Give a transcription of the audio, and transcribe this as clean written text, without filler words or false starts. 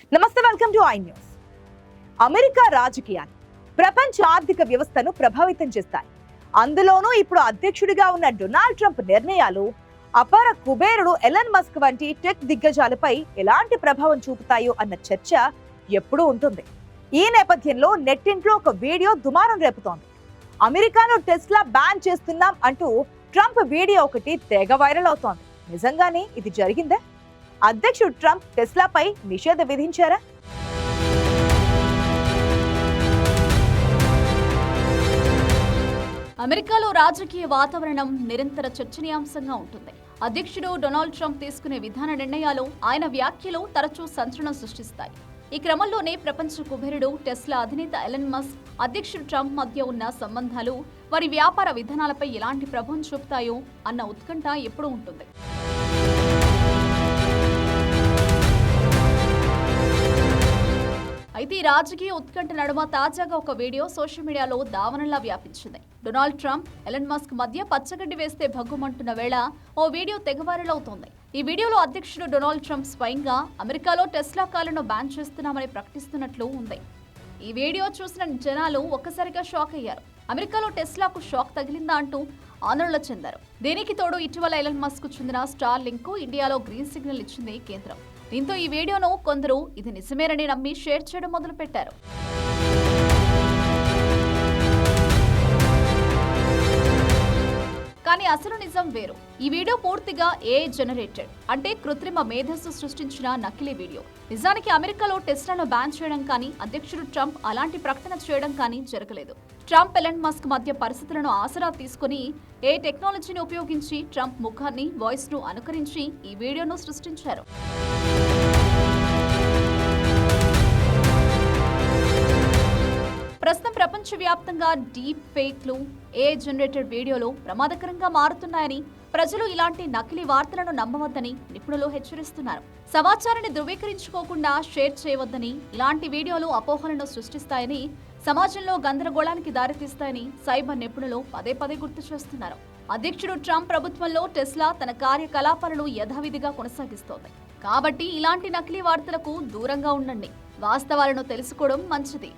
నమస్తే, welcome to I news. America రాజకీయాలు ప్రపంచ ఆర్థిక వ్యవస్థను ప్రభావితం చేస్తాయి. అందులోనూ ఇప్పుడు అధ్యక్షుడిగా ఉన్న డొనాల్డ్ ట్రంప్ నిర్ణయాలు అపార కుబేరుడు ఎలన్ మస్క్ వంటి టెక్ దిగ్గజాలపై ఎలాంటి ప్రభావం చూపుతాయో అన్న చర్చ ఎప్పుడూ ఉంటుంది. ఈ నేపథ్యంలో నెట్టింట్లో ఒక వీడియో దుమారం రేపుతోంది. అమెరికాలో టెస్లా బ్యాన్ చేస్తున్నాం అంటూ ట్రంప్ వీడియో ఒకటి తెగ వైరల్ అవుతోంది. నిజంగానే ఇది జరిగిందే? అధ్యక్షుడు ట్రంప్ టెస్లాపై నిషేధం విధించారా? అమెరికాలో రాజకీయ వాతావరణం నిరంతర చర్చనీయాంశంగా ఉంటుంది. అధ్యక్షుడు డొనాల్డ్ ట్రంప్ తీసుకునే విధాన నిర్ణయాలు, ఆయన వ్యాఖ్యలు తరచూ సంచలనం సృష్టిస్తాయి. ఈ క్రమంలోనే ప్రపంచ కుబేరుడు టెస్లా అధినేత ఎలన్ మస్క్, అధ్యక్షుడు ట్రంప్ మధ్య ఉన్న సంబంధాలు, వారి వ్యాపార విధానాలపై ఎలాంటి ప్రభావం చూపుతాయో అన్న ఉత్కంఠ ఎప్పుడూ ఉంటుంది. అయితే ఈ రాజకీయ ఉత్కంఠ నడుమ తాజాగా ఒక వీడియో సోషల్ మీడియాలో దావనంలా వ్యాపించింది. డొనాల్డ్ ట్రంప్, ఎలన్ మస్క్ మధ్య పచ్చగడ్డి వేస్తే భగ్గుమంటున్న వేళ ఓ వీడియో తెగ వైరల్ అవుతోంది. ఈ వీడియోలో అధ్యక్షుడు డొనాల్డ్ ట్రంప్ స్వయంగా అమెరికాలో టెస్లా కార్లను బ్యాన్ చేస్తున్నామని ప్రకటిస్తున్నట్లు ఉంది. ఈ వీడియో చూసిన జనాలు ఒక్కసారిగా షాక్ అయ్యారు. అమెరికాలో టెస్లాకు షాక్ తగిలిందా అంటూ ఆందోళన చెందారు. దీనికి తోడు ఇటీవల ఎలన్ మస్క్ చెందిన స్టార్ లింక్ కు ఇండియాలో గ్రీన్ సిగ్నల్ ఇచ్చింది కేంద్రం. దీంతో ఈ వీడియోను కొందరు ఇది నిజమేనని నమ్మి షేర్ చేయడం మొదలుపెట్టారు. కానీ అసలు నిజం వేరు. ఈ వీడియో పూర్తిగా ఏఐ జనరేటెడ్, అంటే కృత్రిమ మేధస్సు సృష్టించిన నకిలీ వీడియో. నిజానికి అమెరికాలో టెస్లాను బ్యాన్ చేయడం కానీ, అధ్యక్షుడు ట్రంప్ అలాంటి ప్రకటన చేయడం కానీ జరగలేదు. ట్రంప్, ఎలన్ మస్క్ మధ్య పరిస్థితులను ఆసరా తీసుకుని ఏ టెక్నాలజీని ఉపయోగించి ట్రంప్ ముఖాన్ని, వాయిస్ ను అనుకరించి ఈ వీడియోను సృష్టించారు. ప్రస్తుతం ప్రపంచవ్యాప్తంగా డీప్ ఫేక్లు, ఏఐ జనరేటెడ్ వీడియోలు ప్రమాదకరంగా మారుతున్నాయని, ప్రజలు ఇలాంటి నకిలీ వార్తలను నమ్మవద్దని నిపుణులు హెచ్చరిస్తున్నారు. సమాచారాన్ని ధృవీకరించుకోకుండా షేర్ చేయవద్దని, ఇలాంటి వీడియోలు అపోహలను సృష్టిస్తాయని, సమాజంలో గందరగోళానికి దారితీస్తాయని సైబర్ నిపుణులు పదే పదే గుర్తు చేస్తున్నారు. అధ్యక్షుడు ట్రంప్ ప్రభుత్వంలో టెస్లా తన కార్యకలాపాలను యథావిధిగా కొనసాగిస్తోంది. కాబట్టి ఇలాంటి నకిలీ వార్తలకు దూరంగా ఉండండి. వాస్తవాలను తెలుసుకోవడం మంచిది.